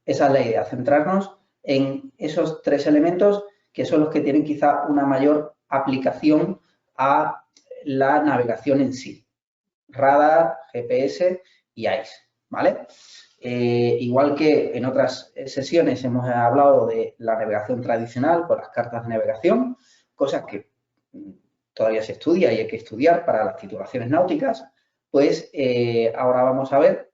Esa es la idea, centrarnos en esos tres elementos que son los que tienen quizá una mayor aplicación a la navegación en sí. Radar, GPS y AIS, ¿vale? Igual que en otras sesiones hemos hablado de la navegación tradicional con las cartas de navegación, cosas que todavía se estudia y hay que estudiar para las titulaciones náuticas, pues ahora vamos a ver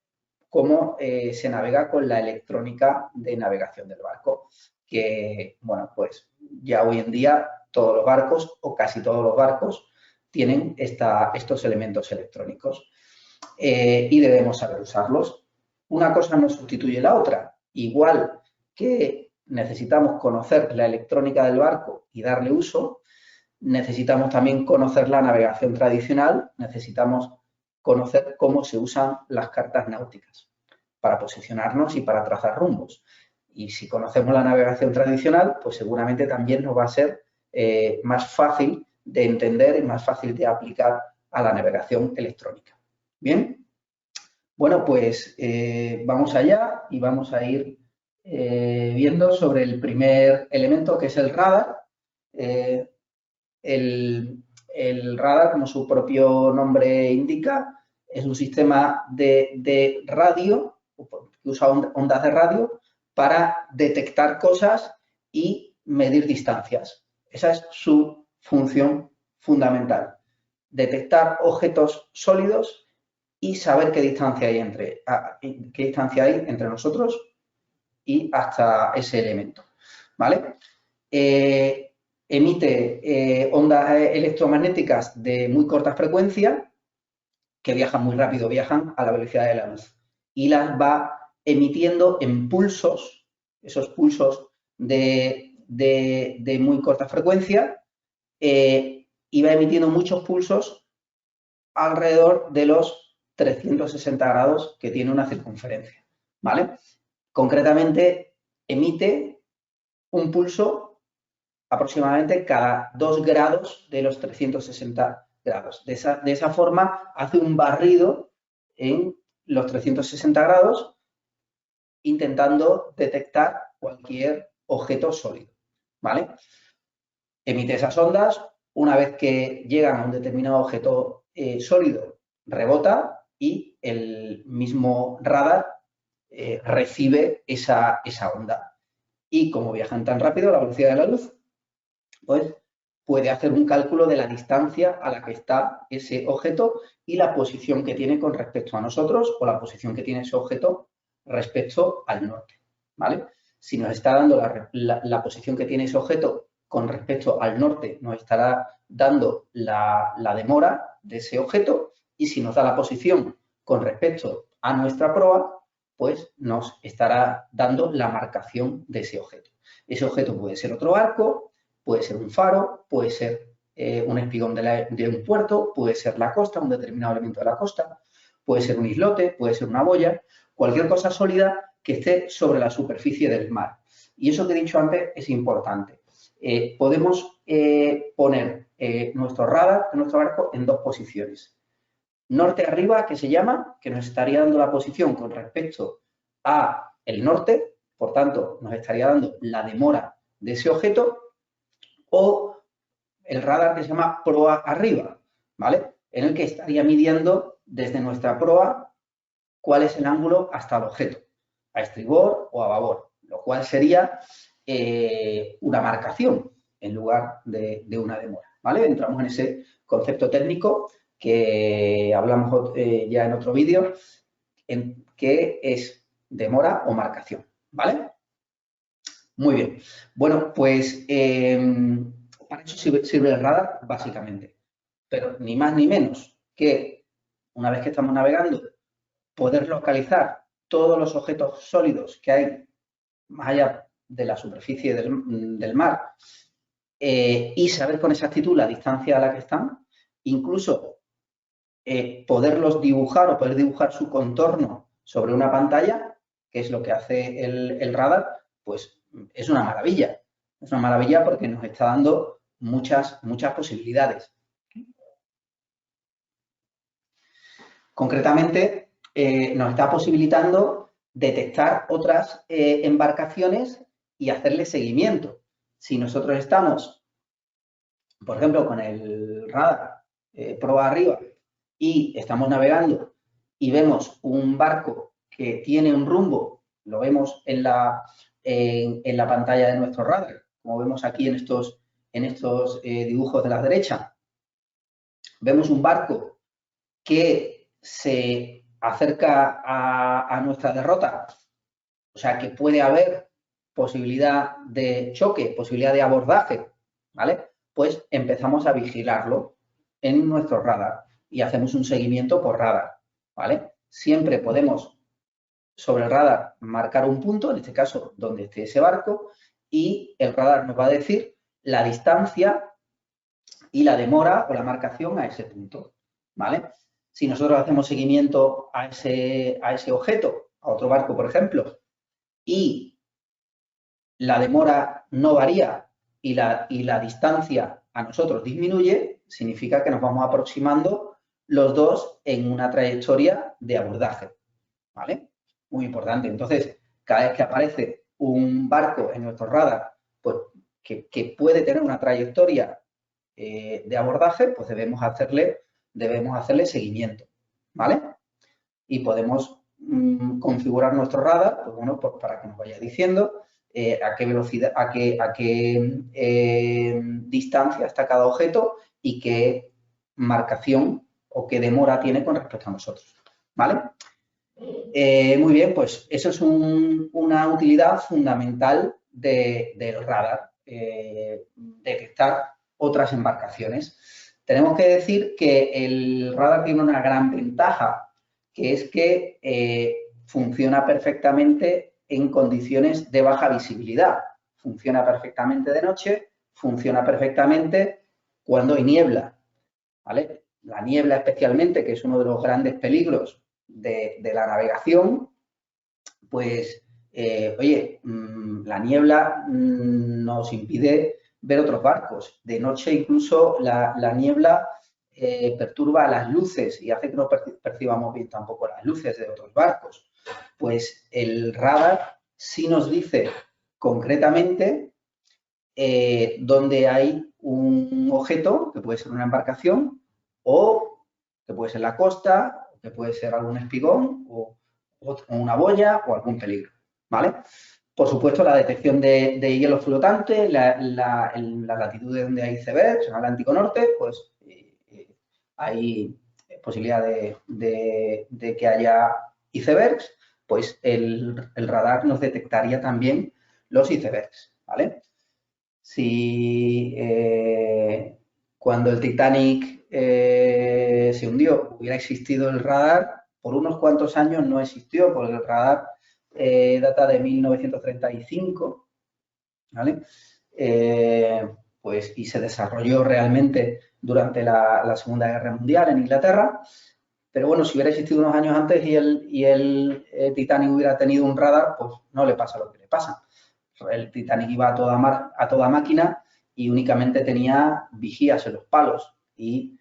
cómo se navega con la electrónica de navegación del barco, que, bueno, pues ya hoy en día todos los barcos o casi todos los barcos tienen estos elementos electrónicos y debemos saber usarlos. Una cosa no sustituye la otra. Igual que necesitamos conocer la electrónica del barco y darle uso, necesitamos también conocer la navegación tradicional, necesitamos conocer cómo se usan las cartas náuticas para posicionarnos y para trazar rumbos. Y si conocemos la navegación tradicional, pues seguramente también nos va a ser más fácil de entender y más fácil de aplicar a la navegación electrónica. Bien, bueno, pues vamos allá y vamos a ir viendo sobre el primer elemento, que es el radar. El radar, como su propio nombre indica, es un sistema de radio, que usa ondas de radio para detectar cosas y medir distancias. Esa es su función fundamental, detectar objetos sólidos y saber qué distancia hay entre nosotros y hasta ese elemento, ¿vale? Emite ondas electromagnéticas de muy corta frecuencia que viajan muy rápido, viajan a la velocidad de la luz y las va emitiendo en pulsos, esos pulsos de muy corta frecuencia, y va emitiendo muchos pulsos alrededor de los 360 grados que tiene una circunferencia, ¿vale? Concretamente, emite un pulso aproximadamente cada 2 grados de los 360 grados. De esa forma, hace un barrido en los 360 grados intentando detectar cualquier objeto sólido, ¿vale? Emite esas ondas, una vez que llegan a un determinado objeto sólido, rebota y el mismo radar recibe esa onda. Y como viajan tan rápido a la velocidad de la luz, pues puede hacer un cálculo de la distancia a la que está ese objeto y la posición que tiene con respecto a nosotros o la posición que tiene ese objeto respecto al norte, ¿vale? Si nos está dando la posición que tiene ese objeto con respecto al norte, nos estará dando la demora de ese objeto, y si nos da la posición con respecto a nuestra proa, pues nos estará dando la marcación de ese objeto. Ese objeto puede ser otro barco, puede ser un faro, puede ser un espigón de un puerto, puede ser la costa, un determinado elemento de la costa, puede ser un islote, puede ser una boya, cualquier cosa sólida que esté sobre la superficie del mar. Y eso que he dicho antes es importante. Podemos poner nuestro radar de nuestro barco en dos posiciones. Norte arriba, que se llama, que nos estaría dando la posición con respecto a el norte, por tanto, nos estaría dando la demora de ese objeto, o el radar que se llama proa arriba, ¿vale? En el que estaría midiendo desde nuestra proa cuál es el ángulo hasta el objeto, a estribor o a babor, lo cual sería una marcación en lugar de una demora, ¿vale? Entramos en ese concepto técnico que hablamos ya en otro vídeo, en que es demora o marcación, ¿vale? Muy bien. Bueno, pues para eso sirve el radar, básicamente. Pero ni más ni menos que, una vez que estamos navegando, poder localizar todos los objetos sólidos que hay más allá de la superficie del mar y saber con exactitud la distancia a la que están, incluso poderlos dibujar o poder dibujar su contorno sobre una pantalla, que es lo que hace el radar, pues es una maravilla. Es una maravilla porque nos está dando muchas posibilidades. Concretamente, nos está posibilitando detectar otras embarcaciones y hacerle seguimiento. Si nosotros estamos, por ejemplo, con el radar proa arriba y estamos navegando y vemos un barco que tiene un rumbo, lo vemos en la pantalla de nuestro radar, como vemos aquí en estos dibujos de la derecha, vemos un barco que se acerca a nuestra derrota, o sea que puede haber posibilidad de choque, posibilidad de abordaje, ¿vale? Pues empezamos a vigilarlo en nuestro radar y hacemos un seguimiento por radar, ¿vale? Siempre podemos sobre el radar marcar un punto, en este caso donde esté ese barco, y el radar nos va a decir la distancia y la demora o la marcación a ese punto, ¿vale? Si nosotros hacemos seguimiento a ese objeto, a otro barco, por ejemplo, y la demora no varía y la distancia a nosotros disminuye, significa que nos vamos aproximando los dos en una trayectoria de abordaje, ¿vale? Muy importante. Entonces, cada vez que aparece un barco en nuestro radar, pues que puede tener una trayectoria de abordaje, pues debemos hacerle seguimiento, ¿vale? Y podemos configurar nuestro radar, pues bueno, pues para que nos vaya diciendo a qué velocidad, a qué distancia está cada objeto y qué marcación o qué demora tiene con respecto a nosotros, ¿vale? Muy bien, pues eso es una utilidad fundamental del radar, detectar otras embarcaciones. Tenemos que decir que el radar tiene una gran ventaja, que es que funciona perfectamente en condiciones de baja visibilidad. Funciona perfectamente de noche, funciona perfectamente cuando hay niebla, ¿vale? La niebla especialmente, que es uno de los grandes peligros de la navegación, pues, oye, la niebla nos impide ver otros barcos. De noche incluso la niebla perturba las luces y hace que no percibamos bien tampoco las luces de otros barcos. Pues el radar sí nos dice concretamente dónde hay un objeto, que puede ser una embarcación, o que puede ser la costa, que puede ser algún espigón, o una boya, o algún peligro, ¿vale? Por supuesto, la detección de hielo flotante, en las latitudes donde hay icebergs, en el Atlántico Norte, pues hay posibilidad de que haya icebergs, pues el radar nos detectaría también los icebergs, ¿vale? Si cuando el Titanic se hundió hubiera existido el radar, por unos cuantos años no existió, porque el radar data de 1935, ¿vale? Pues, y se desarrolló realmente durante la Segunda Guerra Mundial en Inglaterra. Pero bueno, si hubiera existido unos años antes y el Titanic hubiera tenido un radar, pues no le pasa lo que le pasa. El Titanic iba a toda máquina y únicamente tenía vigías en los palos. Y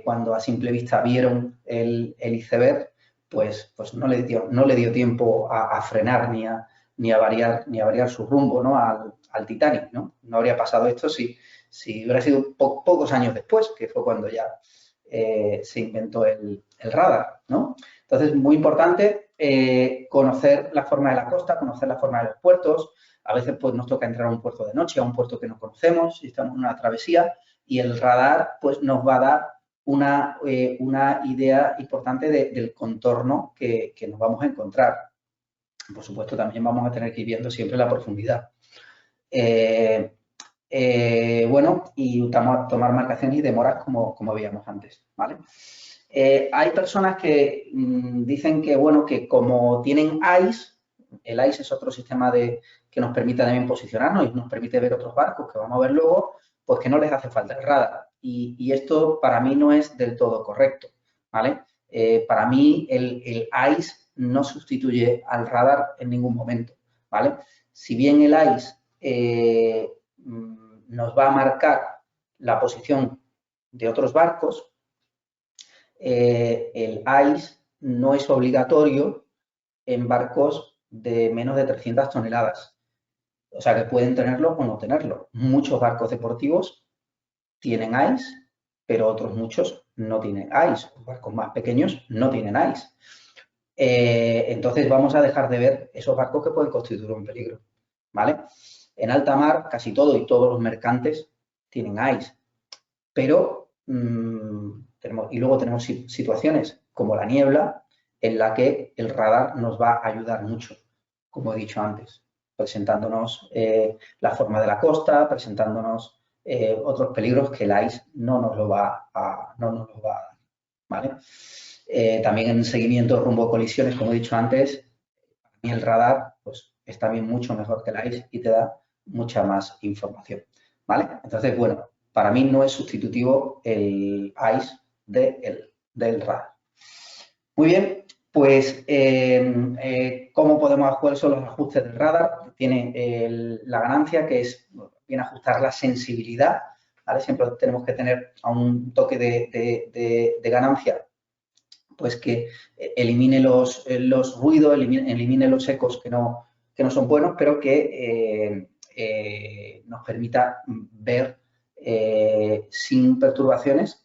cuando a simple vista vieron el iceberg, pues no le dio tiempo a frenar ni a variar su rumbo, ¿no? al Titanic, ¿no? No habría pasado esto si hubiera sido pocos años después, que fue cuando ya se inventó el radar, ¿no? Entonces, muy importante conocer la forma de la costa, conocer la forma de los puertos. A veces pues, nos toca entrar a un puerto de noche, a un puerto que no conocemos, si estamos en una travesía, y el radar pues, nos va a dar una idea importante del contorno que nos vamos a encontrar. Por supuesto, también vamos a tener que ir viendo siempre la profundidad. Bueno, y tomar marcaciones y demoras como veíamos antes, ¿vale? Hay personas que dicen que, bueno, que como tienen ICE, el ICE es otro sistema que nos permite también posicionarnos y nos permite ver otros barcos que vamos a ver luego, pues que no les hace falta el radar. Y esto para mí no es del todo correcto, ¿vale? Para mí el ICE no sustituye al radar en ningún momento, ¿vale? Si bien el ICE nos va a marcar la posición de otros barcos, el ICE no es obligatorio en barcos de menos de 300 toneladas. O sea, que pueden tenerlo o no tenerlo. Muchos barcos deportivos tienen ICE, pero otros muchos no tienen ICE. Los barcos más pequeños no tienen ICE. Entonces vamos a dejar de ver esos barcos que pueden constituir un peligro, ¿vale? En alta mar, casi todo y todos los mercantes tienen ICE, pero y luego tenemos situaciones como la niebla, en la que el radar nos va a ayudar mucho, como he dicho antes, presentándonos la forma de la costa, presentándonos otros peligros que el ICE no nos lo va a dar, ¿vale? También en seguimiento rumbo a colisiones, como he dicho antes, para mí el radar pues, es también mucho mejor que el ICE y te da mucha más información, ¿vale? Entonces, bueno, para mí no es sustitutivo el ICE del radar. Muy bien, pues, ¿cómo podemos, cuáles son los ajustes del radar? Tiene la ganancia, que es bien ajustar la sensibilidad, ¿vale? Siempre tenemos que tener a un toque de ganancia, pues que elimine los ruidos, elimine los ecos que no son buenos, pero que nos permita ver sin perturbaciones,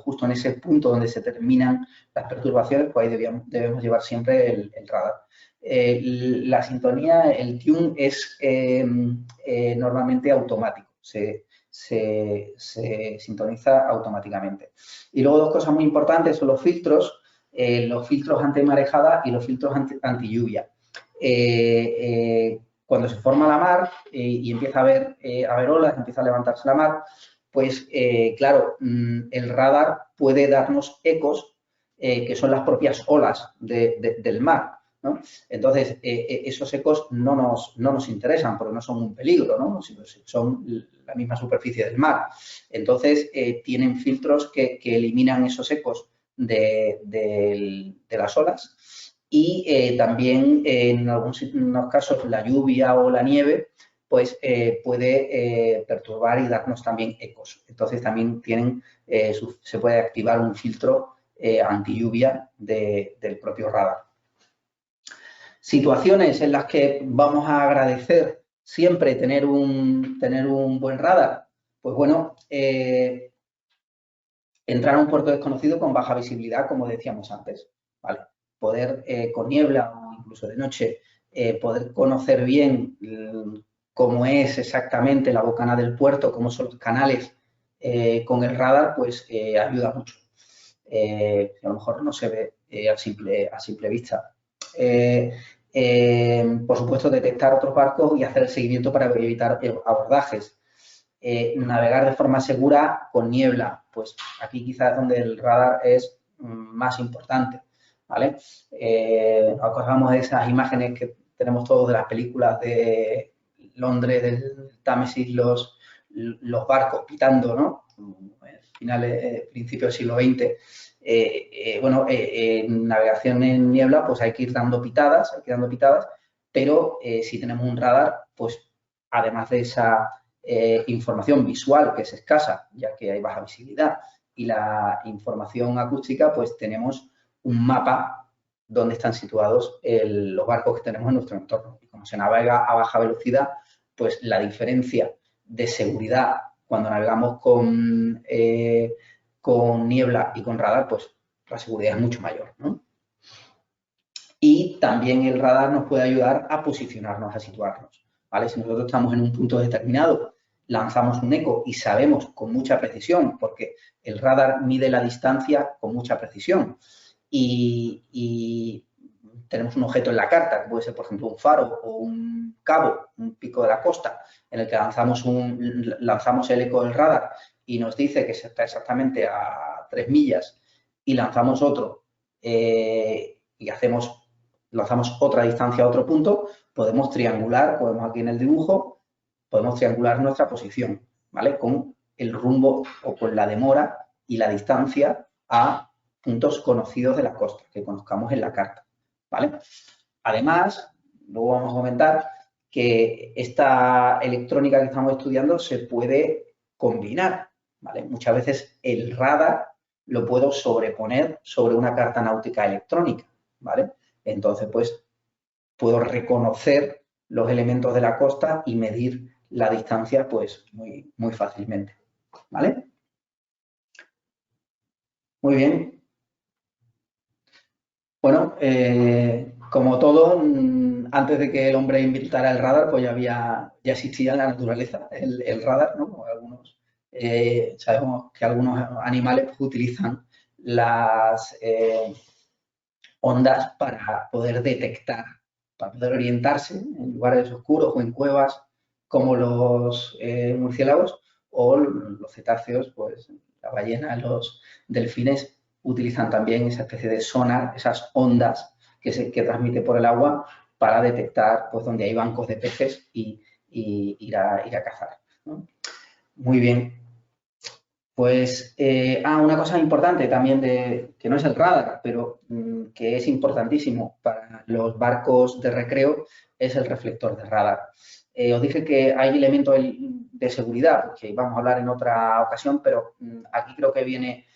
justo en ese punto donde se terminan las perturbaciones, pues ahí debemos llevar siempre el radar. La sintonía, el tune es normalmente automático, se sintoniza automáticamente. Y luego dos cosas muy importantes son los filtros antimarejada y los filtros anti-lluvia. Cuando se forma la mar y empieza a haber olas, empieza a levantarse la mar, pues claro, el radar puede darnos ecos que son las propias olas del mar, ¿no? Entonces, esos ecos no nos interesan porque no son un peligro, ¿no? Son la misma superficie del mar. Entonces, tienen filtros que eliminan esos ecos de las olas y también en algunos casos la lluvia o la nieve pues puede perturbar y darnos también ecos. Entonces también se puede activar un filtro anti-lluvia del propio radar. Situaciones en las que vamos a agradecer siempre tener un buen radar. Pues bueno, entrar a un puerto desconocido con baja visibilidad, como decíamos antes, ¿vale? Poder con niebla o incluso de noche, poder conocer bien cómo es exactamente la bocana del puerto, cómo son los canales con el radar, pues ayuda mucho. A lo mejor no se ve a simple vista. Por supuesto, detectar otros barcos y hacer el seguimiento para evitar abordajes. Navegar de forma segura con niebla, pues aquí quizás es donde el radar es más importante, ¿vale? Acordamos de esas imágenes que tenemos todos de las películas de Londres, del Támesis, los barcos pitando, ¿no? Finales, principios del siglo XX. En navegación en niebla, pues hay que ir dando pitadas, pero si tenemos un radar, pues además de esa información visual, que es escasa, ya que hay baja visibilidad, y la información acústica, pues tenemos un mapa donde están situados los barcos que tenemos en nuestro entorno. Y como se navega a baja velocidad, pues la diferencia de seguridad cuando navegamos con niebla y con radar, pues la seguridad es mucho mayor, ¿no? Y también el radar nos puede ayudar a posicionarnos, a situarnos, ¿vale? Si nosotros estamos en un punto determinado, lanzamos un eco y sabemos con mucha precisión, porque el radar mide la distancia con mucha precisión, y tenemos un objeto en la carta, que puede ser, por ejemplo, un faro o un cabo, un pico de la costa, en el que lanzamos el eco del radar y nos dice que se está exactamente a 3 millas, y lanzamos otro y lanzamos otra distancia a otro punto, podemos triangular, aquí en el dibujo, podemos triangular nuestra posición, ¿vale? Con el rumbo o con la demora y la distancia a puntos conocidos de la costa, que conozcamos en la carta, ¿vale? Además, luego vamos a comentar que esta electrónica que estamos estudiando se puede combinar, ¿vale? Muchas veces el radar lo puedo sobreponer sobre una carta náutica electrónica, ¿vale? Entonces, pues, puedo reconocer los elementos de la costa y medir la distancia, pues, muy, muy fácilmente, ¿vale? Muy bien. Bueno, como todo, antes de que el hombre inventara el radar, pues ya existía en la naturaleza el radar, ¿no? Sabemos que algunos animales pues, utilizan las ondas para poder detectar, para poder orientarse en lugares oscuros o en cuevas, como los murciélagos o los cetáceos, pues la ballena, los delfines utilizan también esa especie de sonar, esas ondas que transmite por el agua para detectar pues, donde hay bancos de peces y ir a cazar, ¿no? Muy bien. Pues, una cosa importante también que no es el radar, pero que es importantísimo para los barcos de recreo, es el reflector de radar. Os dije que hay elementos de seguridad, que vamos a hablar en otra ocasión, pero aquí creo que viene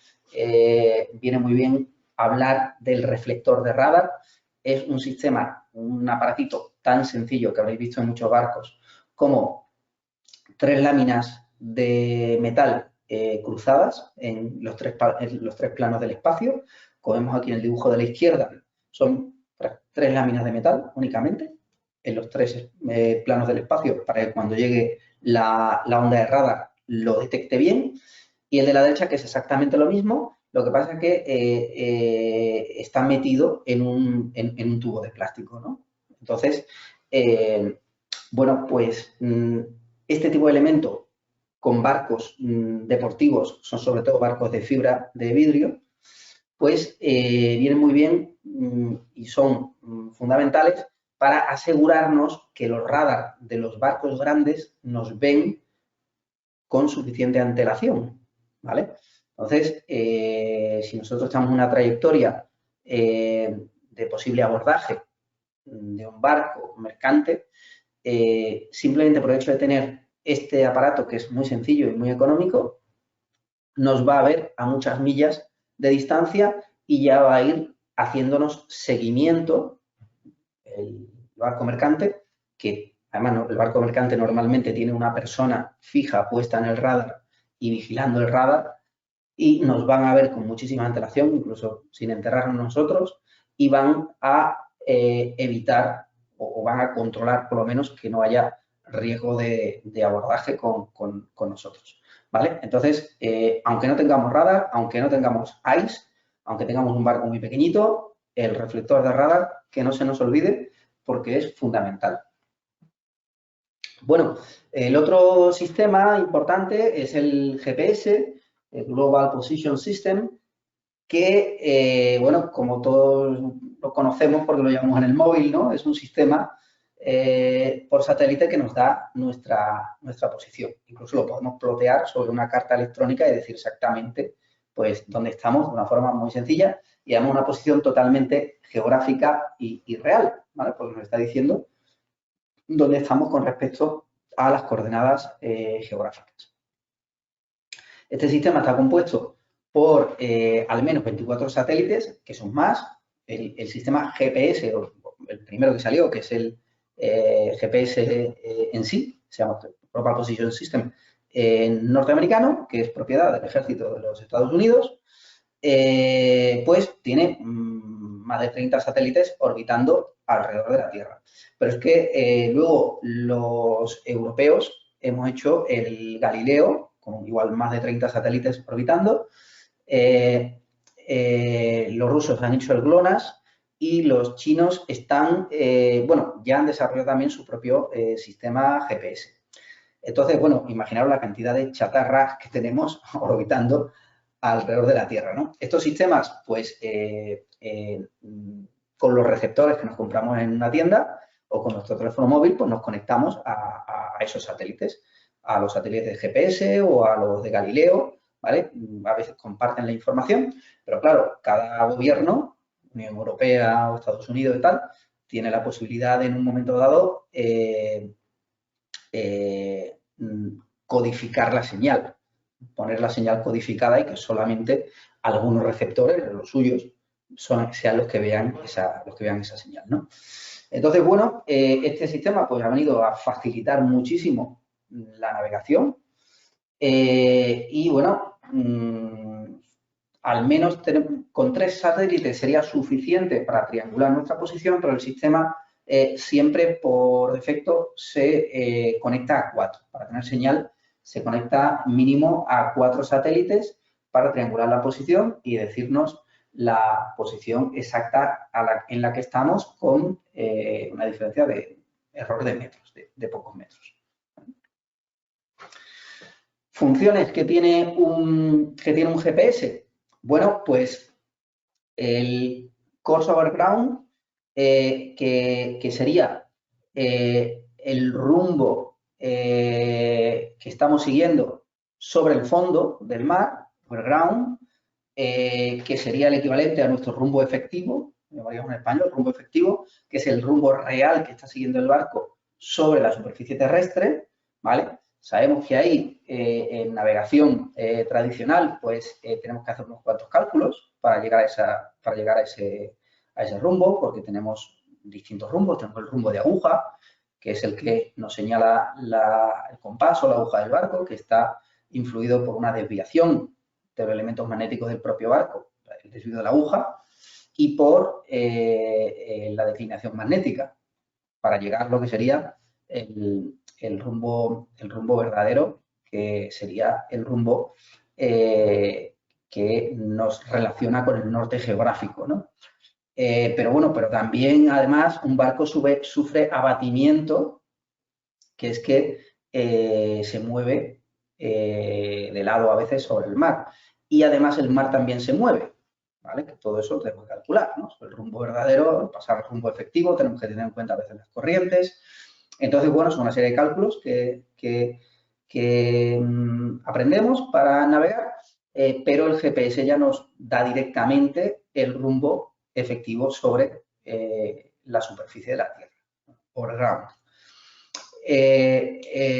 muy bien hablar del reflector de radar. Es un sistema, un aparatito tan sencillo que habréis visto en muchos barcos, como tres láminas de metal cruzadas en los tres planos del espacio. Como vemos aquí en el dibujo de la izquierda, son tres láminas de metal únicamente en los tres planos del espacio para que cuando llegue la onda de radar lo detecte bien. Y el de la derecha, que es exactamente lo mismo, lo que pasa es que está metido en un tubo de plástico, ¿no? Entonces, bueno, pues este tipo de elemento con barcos deportivos, son sobre todo barcos de fibra de vidrio, pues vienen muy bien y son fundamentales para asegurarnos que los radar de los barcos grandes nos ven con suficiente antelación, ¿vale? Entonces, si nosotros estamos en una trayectoria de posible abordaje de un barco mercante, simplemente por el hecho de tener este aparato, que es muy sencillo y muy económico, nos va a ver a muchas millas de distancia y ya va a ir haciéndonos seguimiento el barco mercante, que además el barco mercante normalmente tiene una persona fija puesta en el radar y vigilando el radar, y nos van a ver con muchísima antelación, incluso sin enterrarnos nosotros, y van a evitar o van a controlar por lo menos que no haya riesgo de abordaje con nosotros, ¿vale? Entonces, aunque no tengamos radar, aunque no tengamos ICE, aunque tengamos un barco muy pequeñito, el reflector de radar, que no se nos olvide, porque es fundamental. Bueno, el otro sistema importante es el GPS, el Global Position System, que, bueno, como todos lo conocemos porque lo llevamos en el móvil, ¿no? Es un sistema por satélite que nos da nuestra posición. Incluso lo podemos plotear sobre una carta electrónica y decir exactamente pues, dónde estamos de una forma muy sencilla y además una posición totalmente geográfica y real, ¿vale? Porque nos está diciendo dónde estamos con respecto a las coordenadas geográficas. Este sistema está compuesto por al menos 24 satélites, que son más. El sistema GPS, el primero que salió, que es el GPS en sí, se llama Global Position System norteamericano, que es propiedad del ejército de los Estados Unidos, pues tiene más de 30 satélites orbitando alrededor de la Tierra. Pero es que luego los europeos hemos hecho el Galileo, con igual más de 30 satélites orbitando. Los rusos han hecho el GLONASS y los chinos están, bueno, ya han desarrollado también su propio sistema GPS. Entonces, bueno, imaginaros la cantidad de chatarra que tenemos orbitando alrededor de la Tierra, ¿no? Estos sistemas, pues, con los receptores que nos compramos en una tienda o con nuestro teléfono móvil, pues nos conectamos a esos satélites, a los satélites de GPS o a los de Galileo, ¿vale? A veces comparten la información, pero claro, cada gobierno, Unión Europea o Estados Unidos y tal, tiene la posibilidad de en un momento dado codificar la señal, poner la señal codificada y que solamente algunos receptores, los suyos, sean los que vean esa señal, ¿no? Entonces, bueno, este sistema pues ha venido a facilitar muchísimo la navegación y, bueno, al menos con 3 satélites sería suficiente para triangular nuestra posición, pero el sistema siempre por defecto se conecta a 4. Para tener señal se conecta mínimo a 4 satélites para triangular la posición y decirnos la posición exacta en la que estamos con una diferencia de error de metros, de pocos metros. Funciones que tiene un GPS. Bueno, pues el Course Over Ground, que sería el rumbo que estamos siguiendo sobre el fondo del mar, overground, que sería el equivalente a nuestro rumbo efectivo, llamaríamos en español, rumbo efectivo, que es el rumbo real que está siguiendo el barco sobre la superficie terrestre, ¿vale? Sabemos que ahí, en navegación tradicional, pues tenemos que hacer unos cuantos cálculos para llegar a ese rumbo, porque tenemos distintos rumbos. Tenemos el rumbo de aguja, que es el que nos señala el compás o la aguja del barco, que está influido por una desviación de los elementos magnéticos del propio barco, el desvío de la aguja, y por la declinación magnética, para llegar a lo que sería el rumbo verdadero, que sería el rumbo que nos relaciona con el norte geográfico, ¿no? Pero bueno, pero también, además, un barco sufre abatimiento, que es que se mueve de lado a veces sobre el mar. Y además el mar también se mueve, ¿vale? Que todo eso lo tenemos que calcular, ¿no? El rumbo verdadero, pasar al rumbo efectivo, tenemos que tener en cuenta a veces las corrientes. Entonces, bueno, son una serie de cálculos que aprendemos para navegar, pero el GPS ya nos da directamente el rumbo efectivo sobre la superficie de la Tierra, over ground.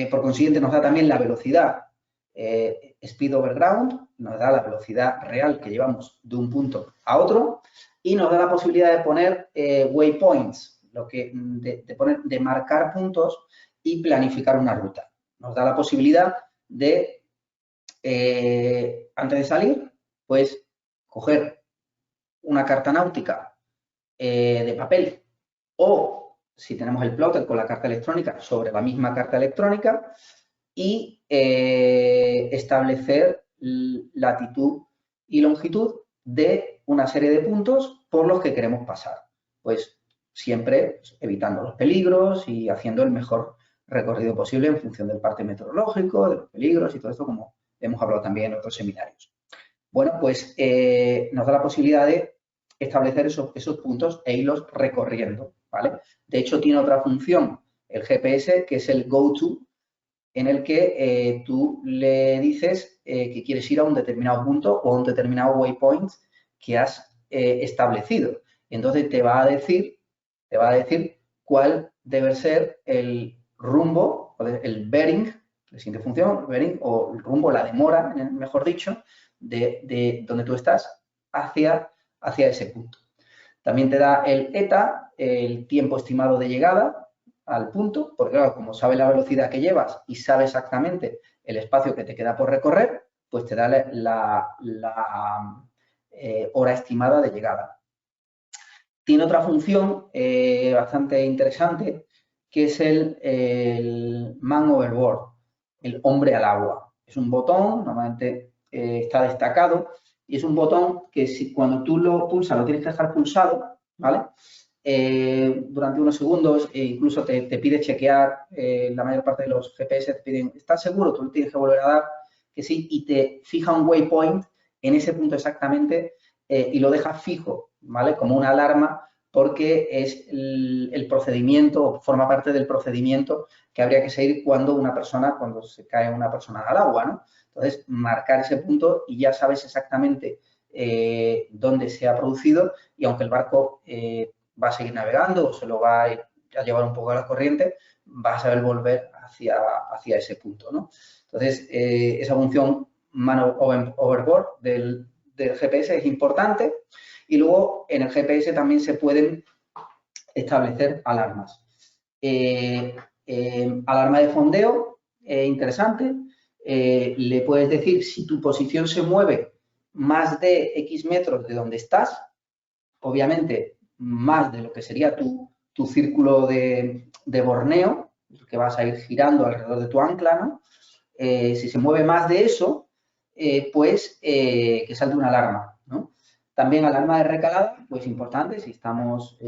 Por consiguiente, nos da también la velocidad speed over ground, nos da la velocidad real que llevamos de un punto a otro y nos da la posibilidad de poner waypoints, de marcar puntos y planificar una ruta. Nos da la posibilidad de, antes de salir, pues coger una carta náutica de papel o, si tenemos el plotter con la carta electrónica, sobre la misma carta electrónica y establecer latitud y longitud de una serie de puntos por los que queremos pasar. Pues siempre pues, evitando los peligros y haciendo el mejor recorrido posible en función del parte meteorológico, de los peligros y todo esto, como hemos hablado también en otros seminarios. Bueno, pues nos da la posibilidad de establecer esos puntos e irlos recorriendo, ¿vale? De hecho, tiene otra función el GPS, que es el go-to, en el que tú le dices que quieres ir a un determinado punto o a un determinado waypoint que has establecido. Entonces te va a decir cuál debe ser el rumbo, el bearing, la siguiente función, bearing, o el rumbo, la demora, mejor dicho, de donde tú estás hacia ese punto. También te da el ETA, el tiempo estimado de llegada al punto, porque claro, como sabes la velocidad que llevas y sabes exactamente el espacio que te queda por recorrer, pues te da la hora estimada de llegada. Tiene otra función bastante interesante, que es el man overboard, el hombre al agua. Es un botón, normalmente está destacado, y es un botón que cuando tú lo pulsas, lo tienes que dejar pulsado, ¿vale? Durante unos segundos, incluso te pide chequear, la mayor parte de los GPS te piden, ¿estás seguro? Tú tienes que volver a dar que sí, y te fija un waypoint en ese punto exactamente y lo deja fijo, ¿vale? Como una alarma, porque es el procedimiento, forma parte del procedimiento que habría que seguir cuando se cae una persona al agua, ¿no? Entonces, marcar ese punto y ya sabes exactamente dónde se ha producido y aunque el barco va a seguir navegando o se lo va a llevar un poco a la corriente, va a saber volver hacia ese punto, ¿no? Entonces, esa función man overboard del GPS es importante Y luego en el GPS también se pueden establecer alarmas. Alarma de fondeo, interesante. Le puedes decir si tu posición se mueve más de X metros de donde estás, obviamente más de lo que sería tu círculo de borneo, que vas a ir girando alrededor de tu ancla, ¿no? Si se mueve más de eso, pues que salte una alarma, ¿no? También alarma de recalada, pues importante, si estamos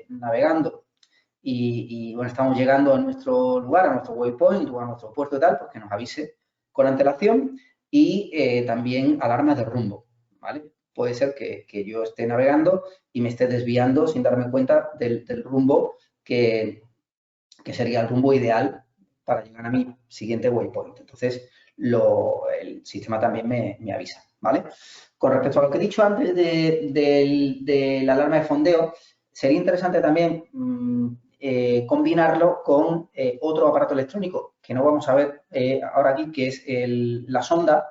navegando y bueno, estamos llegando a nuestro lugar, a nuestro waypoint o a nuestro puerto y tal, pues que nos avise con antelación. Y también alarmas de rumbo, ¿vale? Puede ser que yo esté navegando y me esté desviando sin darme cuenta del rumbo que sería el rumbo ideal para llegar a mi siguiente waypoint. Entonces, el sistema también me avisa, ¿vale? Con respecto a lo que he dicho antes de la alarma de fondeo, sería interesante también combinarlo con otro aparato electrónico que no vamos a ver ahora aquí, que es la sonda,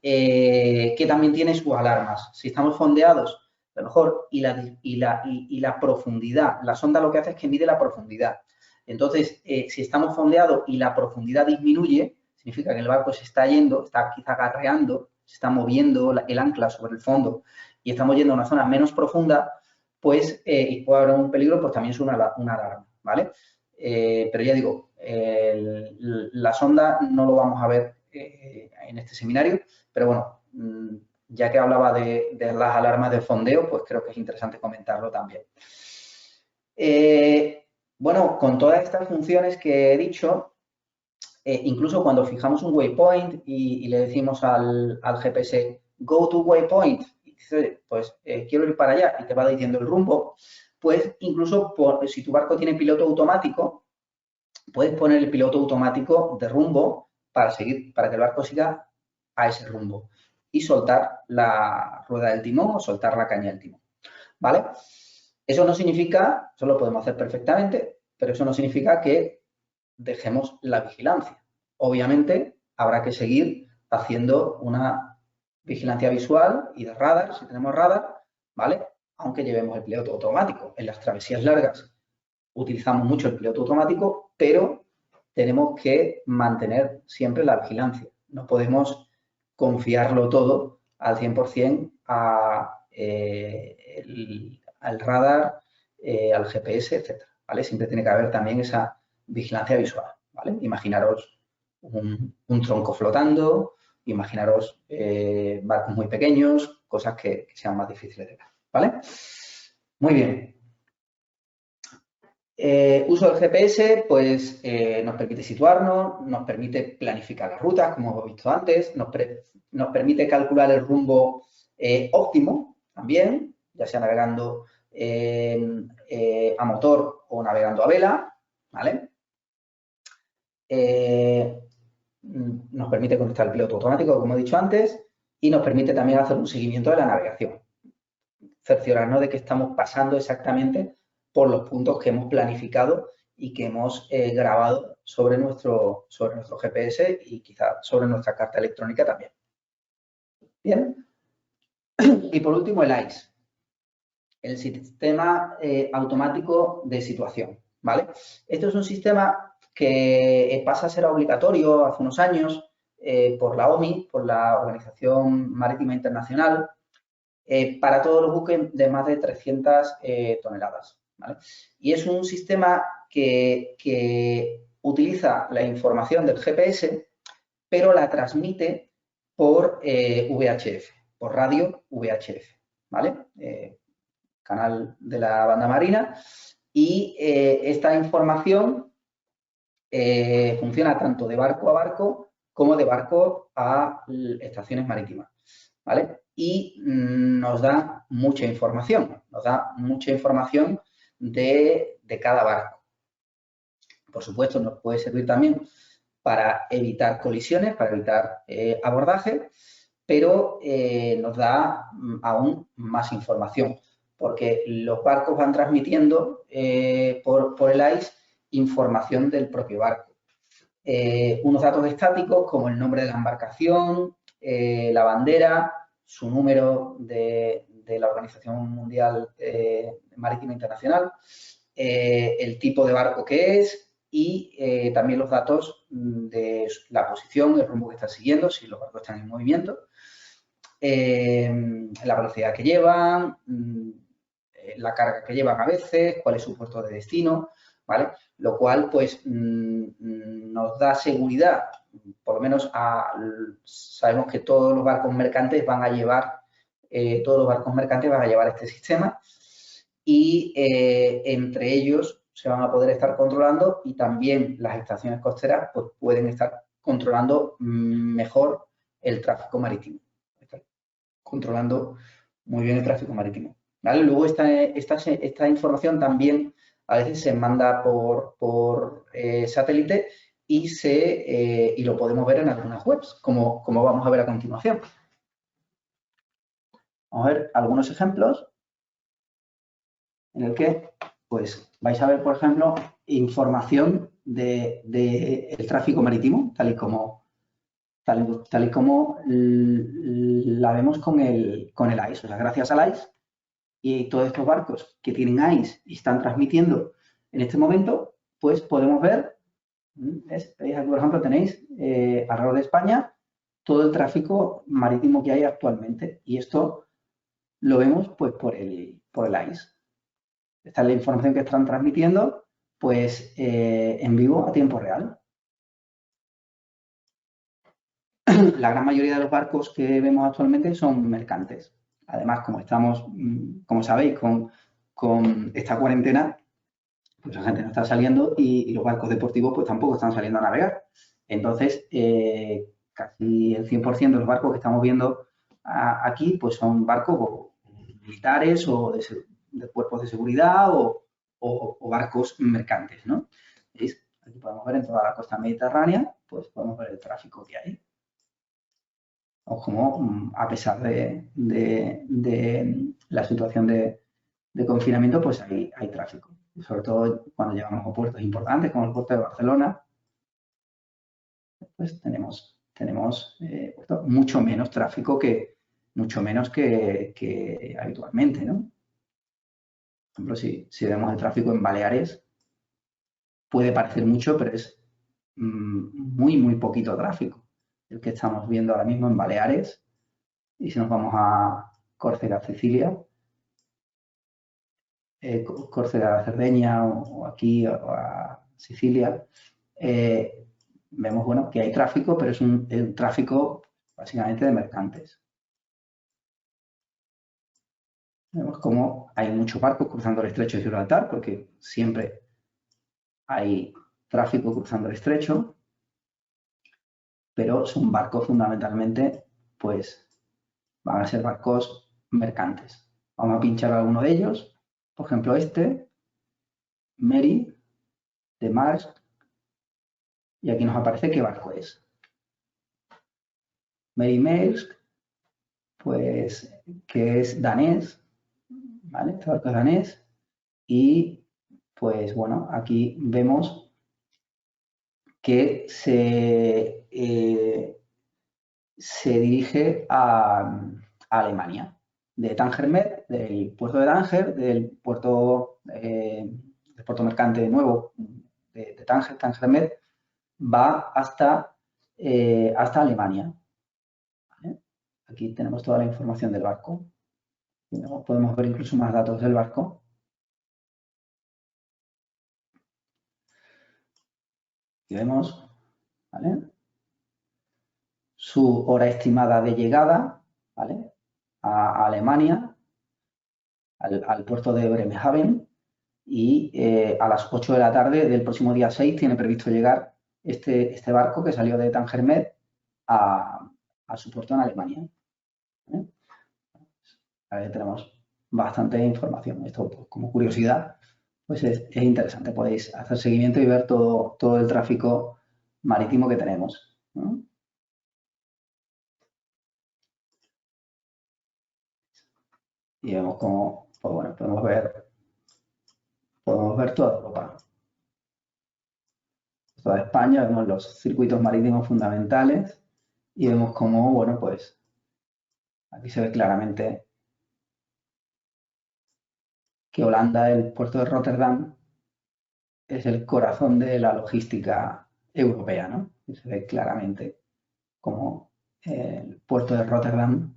que también tiene sus alarmas. Si estamos fondeados, a lo mejor, y la profundidad, la sonda lo que hace es que mide la profundidad. Entonces, si estamos fondeados y la profundidad disminuye, significa que el barco se está yendo, está quizá garreando, se está moviendo el ancla sobre el fondo y estamos yendo a una zona menos profunda, pues, y puede haber un peligro, pues también es una alarma, ¿vale? Pero ya digo, la sonda no lo vamos a ver en este seminario, pero bueno, ya que hablaba de las alarmas de fondeo, pues creo que es interesante comentarlo también. Bueno, con todas estas funciones que he dicho, incluso cuando fijamos un waypoint y le decimos al GPS, go to waypoint, y dice, pues quiero ir para allá y te va diciendo el rumbo, pues incluso si tu barco tiene piloto automático, puedes poner el piloto automático de rumbo para que el barco siga a ese rumbo y soltar la rueda del timón o soltar la caña del timón, ¿vale? Eso no significa, eso lo podemos hacer perfectamente, pero eso no significa que dejemos la vigilancia. Obviamente, habrá que seguir haciendo una vigilancia visual y de radar, si tenemos radar, ¿vale? Aunque llevemos el piloto automático. En las travesías largas utilizamos mucho el piloto automático, pero tenemos que mantener siempre la vigilancia. No podemos confiarlo todo al 100% al radar, al GPS, etc. ¿Vale? Siempre tiene que haber también esa vigilancia visual, ¿vale? Imaginaros un tronco flotando, imaginaros barcos muy pequeños, cosas que sean más difíciles de ver, ¿vale? Muy bien. Uso del GPS, pues nos permite situarnos, nos permite planificar las rutas, como hemos visto antes, nos permite calcular el rumbo óptimo también, ya sea navegando a motor o navegando a vela, ¿vale? Nos permite conectar el piloto automático, como he dicho antes, y nos permite también hacer un seguimiento de la navegación. Cerciorarnos de que estamos pasando exactamente por los puntos que hemos planificado y que hemos grabado sobre nuestro GPS y quizá sobre nuestra carta electrónica también. Bien. Y por último, el AIS, el sistema automático de situación, ¿vale? Esto es un sistema que pasa a ser obligatorio hace unos años por la OMI, por la Organización Marítima Internacional, para todos los buques de más de 300 toneladas, ¿vale? Y es un sistema que utiliza la información del GPS, pero la transmite por VHF, por radio VHF, ¿vale? Canal de la banda marina. Y esta información funciona tanto de barco a barco como de barco a estaciones marítimas, ¿vale? Y nos da mucha información de cada barco. Por supuesto, nos puede servir también para evitar colisiones, para evitar abordaje, pero nos da aún más información, porque los barcos van transmitiendo por el AIS información del propio barco. Unos datos estáticos como el nombre de la embarcación, la bandera, su número de de la Organización Mundial Marítima Internacional, el tipo de barco que es y también los datos de la posición, el rumbo que está siguiendo, si los barcos están en movimiento, la velocidad que llevan, la carga que llevan a veces, cuál es su puerto de destino, ¿vale? Lo cual, pues, nos da seguridad, por lo menos sabemos que todos los barcos mercantes van a llevar, este sistema y entre ellos se van a poder estar controlando y también las estaciones costeras pues, pueden estar controlando mejor el tráfico marítimo. Controlando muy bien el tráfico marítimo. ¿Vale? Luego esta información también a veces se manda por satélite y lo podemos ver en algunas webs, como vamos a ver a continuación. Vamos a ver algunos ejemplos en el que pues, vais a ver, por ejemplo, información del tráfico marítimo, tal y como la vemos con el ICE. O sea, gracias al ICE y todos estos barcos que tienen ICE y están transmitiendo en este momento, pues podemos ver, ¿ves? Aquí, por ejemplo, tenéis alrededor de España todo el tráfico marítimo que hay actualmente y esto lo vemos pues por el ICE. Esta es la información que están transmitiendo pues en vivo a tiempo real. La gran mayoría de los barcos que vemos actualmente son mercantes. Además, como estamos, como sabéis, con esta cuarentena, pues la gente no está saliendo y los barcos deportivos pues tampoco están saliendo a navegar. Entonces, casi el 100% de los barcos que estamos viendo aquí pues son barcos militares o de cuerpos de seguridad o barcos mercantes, ¿no? ¿Veis? Aquí podemos ver en toda la costa mediterránea, pues podemos ver el tráfico que hay. O como a pesar de la situación de confinamiento, pues hay tráfico. Y sobre todo cuando llegamos a puertos importantes, como el puerto de Barcelona, pues tenemos mucho menos tráfico que habitualmente, ¿no? Por ejemplo, si vemos el tráfico en Baleares, puede parecer mucho, pero es muy poquito tráfico el que estamos viendo ahora mismo en Baleares. Y si nos vamos a Córcega, Sicilia, Córcega, Cerdeña o aquí o a Sicilia, vemos bueno, que hay tráfico, pero es un tráfico básicamente de mercantes. Vemos como hay muchos barcos cruzando el estrecho de Gibraltar, porque siempre hay tráfico cruzando el estrecho, pero son barcos fundamentalmente, pues van a ser barcos mercantes. Vamos a pinchar alguno de ellos, por ejemplo este, Mary, de Maersk, y aquí nos aparece qué barco es. Mary Maersk, pues que es danés, ¿vale? Este barco es danés y pues bueno, aquí vemos que se dirige a Alemania, de Tangermet, del puerto de Tánger, del puerto mercante nuevo de Tánger, Tangermet, va hasta Alemania. ¿Vale? Aquí tenemos toda la información del barco. Podemos ver incluso más datos del barco. Y vemos, ¿vale? Su hora estimada de llegada, ¿vale? A Alemania, al puerto de Bremerhaven, y a las 8 de la tarde del próximo día 6 tiene previsto llegar este barco que salió de Tangermet a su puerto en Alemania. ¿Vale? Ahí tenemos bastante información. Esto, pues, como curiosidad, pues es interesante. Podéis hacer seguimiento y ver todo el tráfico marítimo que tenemos, ¿no? Y vemos cómo, pues bueno, podemos ver toda Europa. Toda España, vemos los circuitos marítimos fundamentales y vemos cómo, bueno, pues aquí se ve claramente que Holanda, el puerto de Rotterdam, es el corazón de la logística europea, ¿no? Y se ve claramente como el puerto de Rotterdam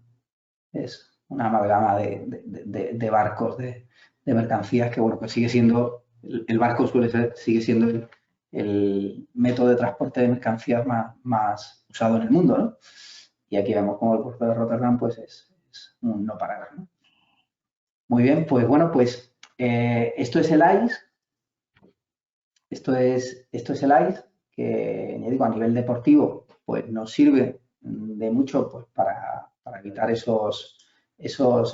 es una amalgama de barcos, de mercancías, que bueno, que sigue siendo, el barco sigue siendo el método de transporte de mercancías más usado en el mundo, ¿no? Y aquí vemos como el puerto de Rotterdam pues es un no parar, ¿no? Muy bien, pues bueno, pues esto es el ICE, esto es el ICE, que ya digo, a nivel deportivo pues nos sirve de mucho pues, para evitar esos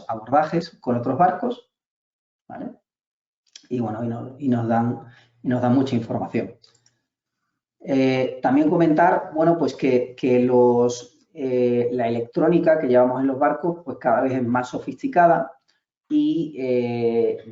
abordajes con otros barcos, ¿vale? Y bueno, y nos dan mucha información. También comentar, bueno, pues que la electrónica que llevamos en los barcos, pues cada vez es más sofisticada y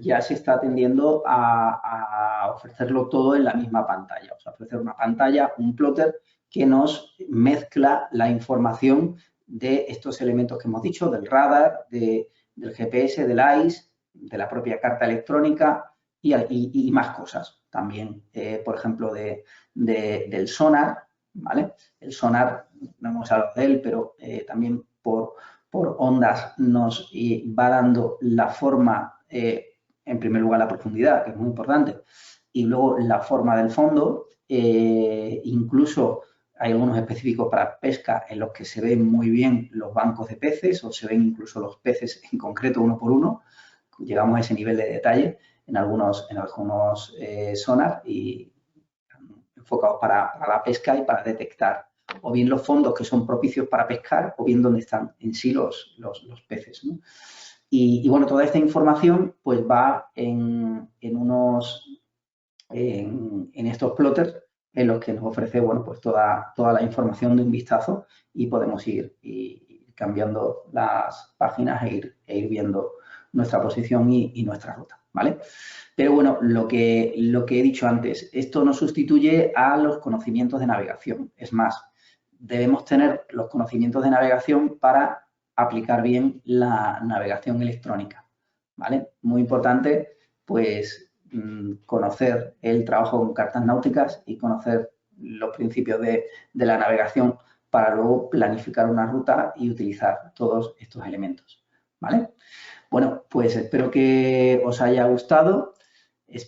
ya se está tendiendo a ofrecerlo todo en la misma pantalla. O sea, ofrecer una pantalla, un plotter que nos mezcla la información de estos elementos que hemos dicho, del radar, del GPS, del ICE, de la propia carta electrónica y más cosas. También, por ejemplo, del sonar, ¿vale? El sonar, no hemos hablado de él, pero también por ondas nos va dando la forma, en primer lugar la profundidad, que es muy importante, y luego la forma del fondo, incluso hay algunos específicos para pesca en los que se ven muy bien los bancos de peces o se ven incluso los peces en concreto uno por uno. Llegamos a ese nivel de detalle en algunos sonar y enfocados para la pesca y para detectar o bien los fondos que son propicios para pescar o bien donde están en sí los peces, ¿no? Y bueno, toda esta información pues va en estos plotters en los que nos ofrece, bueno, pues toda la información de un vistazo y podemos ir cambiando las páginas e ir viendo nuestra posición y nuestra ruta, ¿vale? Pero bueno, lo que he dicho antes, esto no sustituye a los conocimientos de navegación. Es más, debemos tener los conocimientos de navegación para aplicar bien la navegación electrónica, ¿vale? Muy importante, pues, conocer el trabajo con cartas náuticas y conocer los principios de la navegación para luego planificar una ruta y utilizar todos estos elementos, ¿vale? Bueno, pues espero que os haya gustado